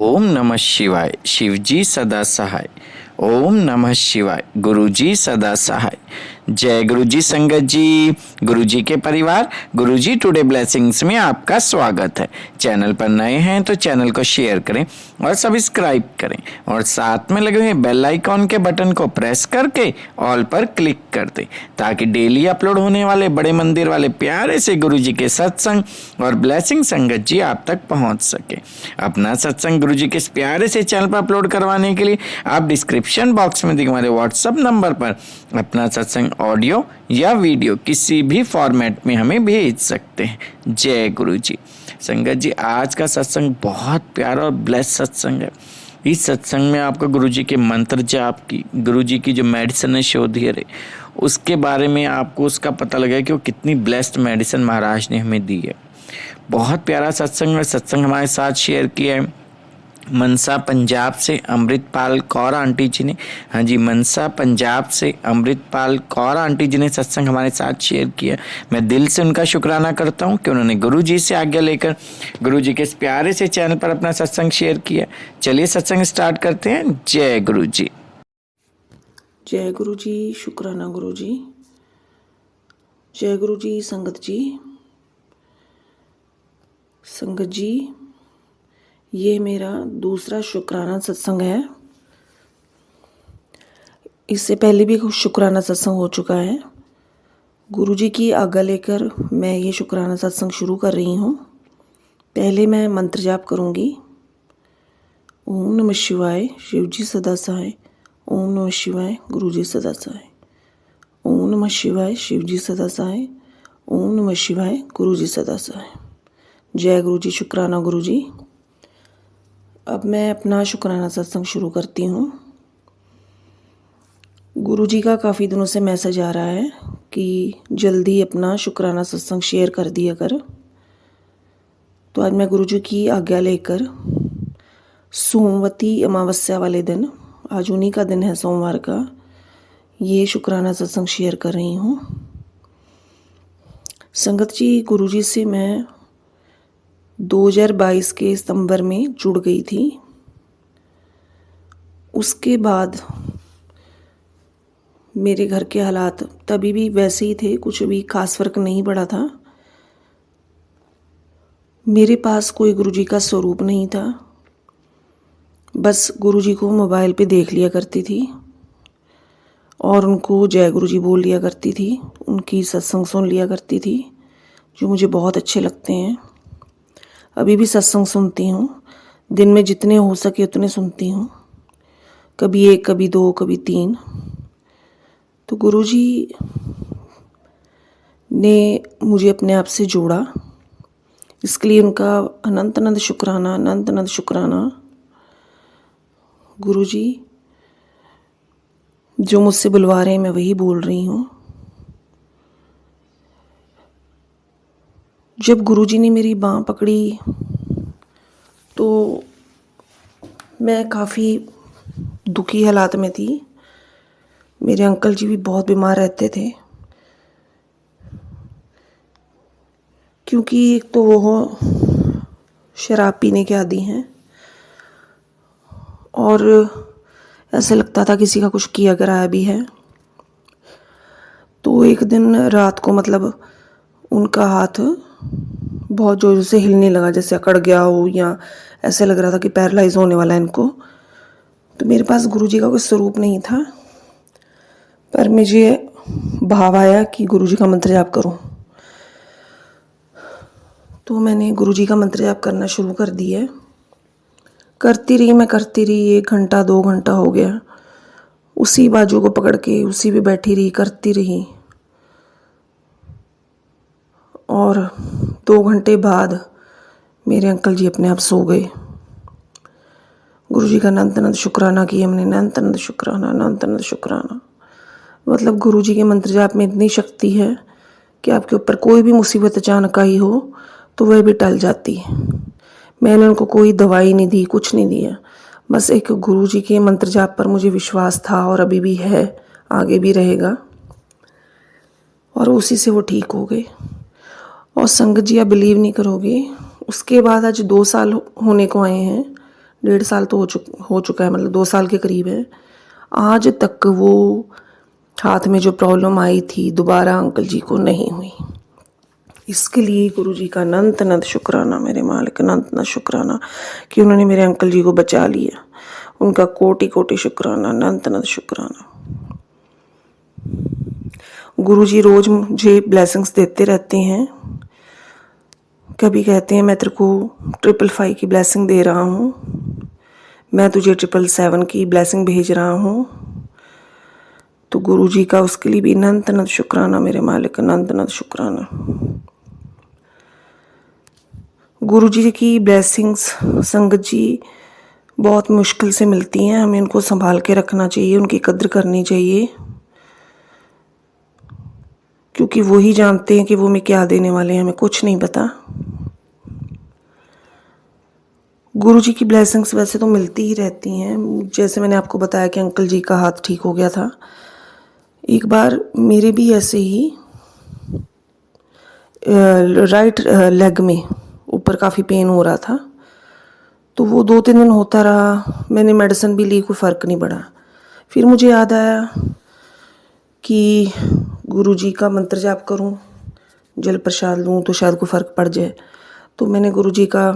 ओम नमः शिवाय। शिवजी सदा सहाय। ओम नमः शिवाय। गुरुजी सदा सहाय। जय गुरुजी संगत जी, गुरुजी के परिवार, गुरुजी टुडे ब्लेसिंग्स में आपका स्वागत है। चैनल पर नए हैं तो चैनल को शेयर करें और सब्सक्राइब करें और साथ में लगे हुए बेल आइकॉन के बटन को प्रेस करके ऑल पर क्लिक कर दें ताकि डेली अपलोड होने वाले बड़े मंदिर वाले प्यारे से गुरुजी के सत्संग और ब्लेसिंग संगत जी आप तक पहुंच सके। अपना सत्संग गुरुजी के इस प्यारे से चैनल पर अपलोड करवाने के लिए आप डिस्क्रिप्शन बॉक्स में दिए हमारे व्हाट्सएप नंबर पर अपना सत्संग ऑडियो या वीडियो किसी भी फॉर्मेट में हमें भेज सकते हैं। जय गुरुजी। संगत जी, आज का सत्संग बहुत प्यारा और ब्लेस सत्संग है। इस सत्संग में आपको गुरुजी के मंत्र जाप की, गुरुजी की जो मेडिसिन है शोधियर है, उसके बारे में आपको उसका पता लगेगा कि वो कितनी ब्लेस्ड मेडिसिन महाराज ने हमें दी है। बहुत प्यारा सत्संग है। सत्संग हमारे साथ शेयर किया है मनसा पंजाब से अमृतपाल कौर आंटी जी ने। हाँ जी, मनसा पंजाब से अमृतपाल कौर आंटी जी ने सत्संग हमारे साथ शेयर किया। मैं दिल से उनका शुक्राना करता हूँ कि उन्होंने गुरुजी से आज्ञा लेकर गुरुजी के इस प्यारे से चैनल पर अपना सत्संग शेयर किया। चलिए सत्संग स्टार्ट करते हैं। जय गुरुजी। जय गुरुजी। शुक्राना गुरुजी। जय गुरुजी संगत जी। संगत जी, ये मेरा दूसरा शुक्राना सत्संग है। इससे पहले भी कुछ शुक्राना सत्संग हो चुका है। गुरुजी की आज्ञा लेकर मैं ये शुक्राना सत्संग शुरू कर रही हूँ। पहले मैं मंत्र जाप करूँगी। ओम नमः शिवाय, शिवजी सदा सहाय। ओम नमः शिवाय, गुरुजी सदा सहाय। ओम नमः शिवाय, शिवजी सदा सहाय। ओम नमः शिवाय, गुरुजी सदा सहाय। जय गुरुजी। शुक्राना गुरुजी। अब मैं अपना शुक्राना सत्संग शुरू करती हूँ। गुरुजी का काफ़ी दिनों से मैसेज आ रहा है कि जल्दी अपना शुक्राना सत्संग शेयर कर दिया कर। तो आज मैं गुरुजी की आज्ञा लेकर सोमवती अमावस्या वाले दिन, आज उन्हीं का दिन है सोमवार का, ये शुक्राना सत्संग शेयर कर रही हूँ। संगत जी, गुरुजी से मैं 2022 के सितंबर में जुड़ गई थी। उसके बाद मेरे घर के हालात तभी भी वैसे ही थे, कुछ भी खास फर्क नहीं पड़ा था। मेरे पास कोई गुरुजी का स्वरूप नहीं था। बस गुरुजी को मोबाइल पे देख लिया करती थी और उनको जय गुरुजी बोल लिया करती थी। उनकी सत्संग सुन लिया करती थी जो मुझे बहुत अच्छे लगते हैं। अभी भी सत्संग सुनती हूँ। दिन में जितने हो सके उतने सुनती हूँ, कभी 1, कभी 2, कभी 3। तो गुरुजी ने मुझे अपने आप से जोड़ा, इसके लिए उनका अनंत अनंत शुक्राना, अनंत अनंत शुक्राना। गुरुजी जो मुझसे बुलवा रहे हैं मैं वही बोल रही हूँ। जब गुरुजी ने मेरी बाँह पकड़ी तो मैं काफ़ी दुखी हालात में थी। मेरे अंकल जी भी बहुत बीमार रहते थे, क्योंकि एक तो वो शराब पीने के आदी हैं और ऐसा लगता था किसी का कुछ किया कराया भी है। तो एक दिन रात को उनका हाथ बहुत जोर से हिलने लगा, जैसे अकड़ गया हो या ऐसे लग रहा था कि पैरालाइज होने वाला है इनको। तो मेरे पास गुरुजी का कोई स्वरूप नहीं था, पर मुझे भाव आया कि गुरुजी का मंत्र जाप करूं। तो मैंने गुरुजी का मंत्र जाप करना शुरू कर दिया। करती रही 1 घंटा 2 घंटा हो गया। उसी बाजू को पकड़ के उसी पे बैठी रही, करती रही। और 2 घंटे बाद मेरे अंकल जी अपने आप सो गए। गुरुजी का अनंत अनंत शुक्राना किया हमने, अनंत अनंत शुक्राना, अनंत अनंत शुक्राना। गुरुजी के मंत्र जाप में इतनी शक्ति है कि आपके ऊपर कोई भी मुसीबत अचानक आई हो तो वह भी टल जाती है। मैंने उनको कोई दवाई नहीं दी, कुछ नहीं दिया। बस एक गुरुजी के मंत्र जाप पर मुझे विश्वास था और अभी भी है, आगे भी रहेगा। और उसी से वो ठीक हो गए। और संगत जी, आप बिलीव नहीं करोगे, उसके बाद आज 2 साल होने को आए हैं। 1.5 साल तो हो चुका है, मतलब 2 साल के करीब है। आज तक वो हाथ में जो प्रॉब्लम आई थी दोबारा अंकल जी को नहीं हुई। इसके लिए गुरु जी का अनंत अनंत शुक्राना, मेरे मालिक अनंत अनंत शुक्राना कि उन्होंने मेरे अंकल जी को बचा लिया। उनका कोटि कोटि शुक्राना, अनंत अनंत शुक्राना। गुरु जी रोज मुझे ब्लेसिंग्स देते रहते हैं। कभी कहते हैं मैं तेरे को 555 की ब्लेसिंग दे रहा हूँ, मैं तुझे 777 की ब्लेसिंग भेज रहा हूँ। तो गुरु जी का उसके लिए भी अनंत अनंत शुक्राना, मेरे मालिक अनंत अनंत शुक्राना। गुरु जी की ब्लेसिंग्स संगत जी बहुत मुश्किल से मिलती हैं, हमें उनको संभाल के रखना चाहिए, उनकी कद्र करनी चाहिए, क्योंकि वो ही जानते हैं कि वो हमें क्या देने वाले हैं, हमें कुछ नहीं पता। गुरु जी की ब्लेसिंग्स वैसे तो मिलती ही रहती हैं। जैसे मैंने आपको बताया कि अंकल जी का हाथ ठीक हो गया था, एक बार मेरे भी ऐसे ही राइट लेग में ऊपर काफ़ी पेन हो रहा था, तो वो 2-3 दिन होता रहा। मैंने मेडिसिन भी ली, कोई फ़र्क नहीं पड़ा। फिर मुझे याद आया कि गुरु जी का मंत्र जाप करूं, जल प्रसाद लूं तो शायद कोई फ़र्क पड़ जाए। तो मैंने गुरु जी का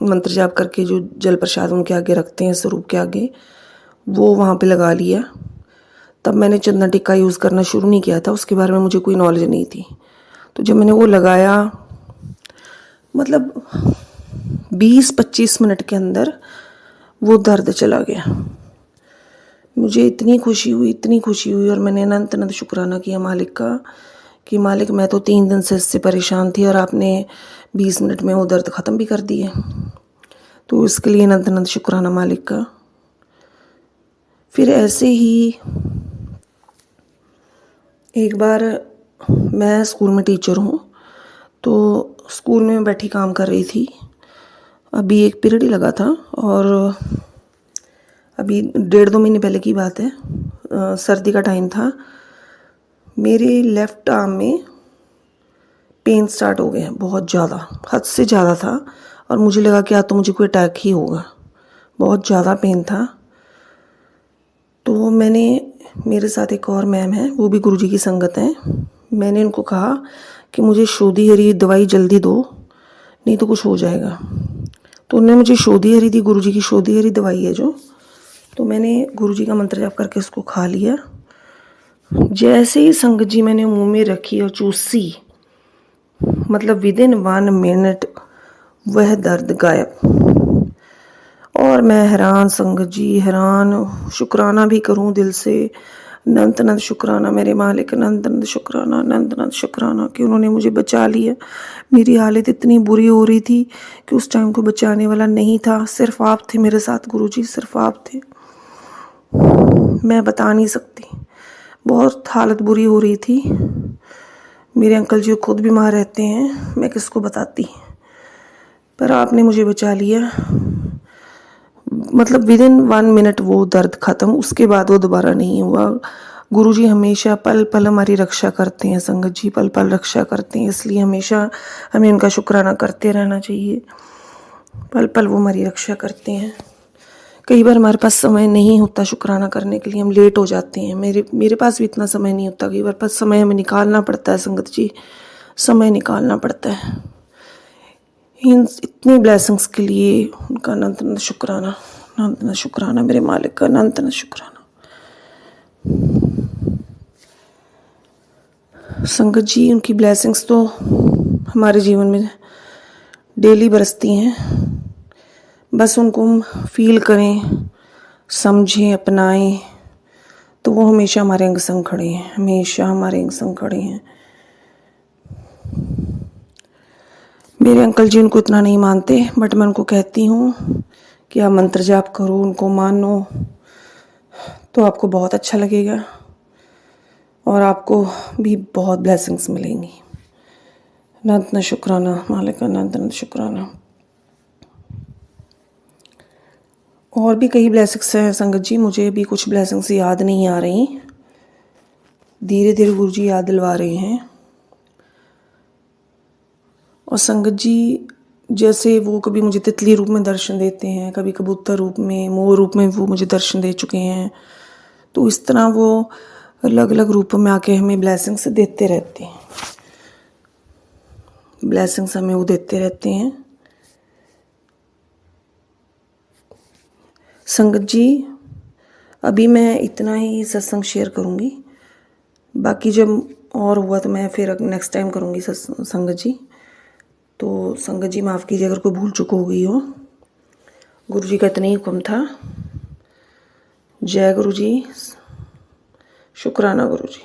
मंत्र जाप करके जो जल प्रसाद उनके आगे रखते हैं स्वरूप के आगे, वो वहाँ पे लगा लिया। तब मैंने चंदन टिक्का यूज़ करना शुरू नहीं किया था, उसके बारे में मुझे कोई नॉलेज नहीं थी। तो जब मैंने वो लगाया, मतलब 20-25 मिनट के अंदर वो दर्द चला गया। मुझे इतनी खुशी हुई और मैंने अनंत अनंत शुक्राना किया मालिक का कि मालिक मैं तो 3 दिन से इससे परेशान थी और आपने 20 मिनट में वो दर्द ख़त्म भी कर दिए। तो इसके लिए अनंत अनंत शुक्राना मालिक का। फिर ऐसे ही एक बार, मैं स्कूल में टीचर हूँ, तो स्कूल में बैठी काम कर रही थी। अभी एक पीरियड ही लगा था और अभी 1.5-2 महीने पहले की बात है। सर्दी का टाइम था। मेरे लेफ़्ट आर्म में पेन स्टार्ट हो गया, बहुत ज़्यादा, हद से ज़्यादा था, और मुझे लगा कि आज तो मुझे कोई अटैक ही होगा। बहुत ज़्यादा पेन था। तो मैंने, मेरे साथ एक और मैम है, वो भी गुरुजी की संगत हैं, मैंने उनको कहा कि मुझे शोधी हरी दवाई जल्दी दो, नहीं तो कुछ हो जाएगा। तो उन्होंने मुझे शोधी हरी दी, गुरुजी की शोधी हरी दवाई है जो। तो मैंने गुरुजी का मंत्र जाप करके उसको खा लिया। जैसे ही संगत जी मैंने मुंह में रखी और चूसी, मतलब विदिन 1 मिनट वह दर्द गायब। और मैं हैरान संगत जी, हैरान। शुक्राना भी करूं दिल से, अनंत अनंत शुक्राना मेरे मालिक, अनंत अनंत शुक्राना, अनंत अनंत शुक्राना कि उन्होंने मुझे बचा लिया। मेरी हालत इतनी बुरी हो रही थी कि उस टाइम को बचाने वाला नहीं था, सिर्फ आप थे मेरे साथ गुरुजी, सिर्फ आप थे। मैं बता नहीं सकती, बहुत हालत बुरी हो रही थी। मेरे अंकल जी खुद बीमार रहते हैं, मैं किसको बताती, पर आपने मुझे बचा लिया। मतलब विदिन 1 मिनट वो दर्द ख़त्म, उसके बाद वो दोबारा नहीं हुआ। गुरुजी हमेशा पल पल हमारी रक्षा करते हैं संगत जी, पल पल रक्षा करते हैं, इसलिए हमेशा हमें उनका शुक्राना करते रहना चाहिए। पल पल वो हमारी रक्षा करते हैं। कई बार हमारे पास समय नहीं होता शुक्राना करने के लिए, हम लेट हो जाते हैं। मेरे पास भी इतना समय नहीं होता, कई बार पास समय हमें निकालना पड़ता है संगत जी, समय निकालना पड़ता है। इन इतनी ब्लेसिंग्स के लिए उनका अनंत अनंत शुक्राना, अनंत अनंत शुक्राना मेरे मालिक का, अनंत अनंत शुक्राना। संगत जी उनकी ब्लेसिंग्स तो हमारे जीवन में डेली बरसती हैं, बस उनको हम फील करें, समझें, अपनाएं, तो वो हमेशा हमारे अंग संग खड़े हैं, हमेशा हमारे अंग संग खड़े हैं। मेरे अंकल जी उनको इतना नहीं मानते, बट मैं उनको कहती हूँ कि आप मंत्र जाप करो, उनको मानो, तो आपको बहुत अच्छा लगेगा और आपको भी बहुत ब्लेसिंग्स मिलेंगी। अनंत शुक्राना मालिक, अनंत शुक्राना। और भी कई ब्लेसिंग्स हैं संगत जी, मुझे भी कुछ ब्लेसिंग्स याद नहीं आ रही, धीरे धीरे गुरु जी याद दिलवा रहे हैं। और संगत जी जैसे वो कभी मुझे तितली रूप में दर्शन देते हैं, कभी कबूतर रूप में, मोर रूप में वो मुझे दर्शन दे चुके हैं। तो इस तरह वो अलग अलग रूपों में आके हमें ब्लेसिंग्स देते रहते हैं। ब्लेसिंग्स हमें वो देते रहते हैं। संगत जी, अभी मैं इतना ही सत्संग शेयर करूँगी, बाकी जब और हुआ तो मैं फिर नेक्स्ट टाइम करूँगी संगत जी। तो संगत जी माफ़ कीजिए अगर कोई भूल चूक हो गई हो। गुरु जी का इतना ही हुक्म था। जय गुरु जी, शुक्राना गुरु जी।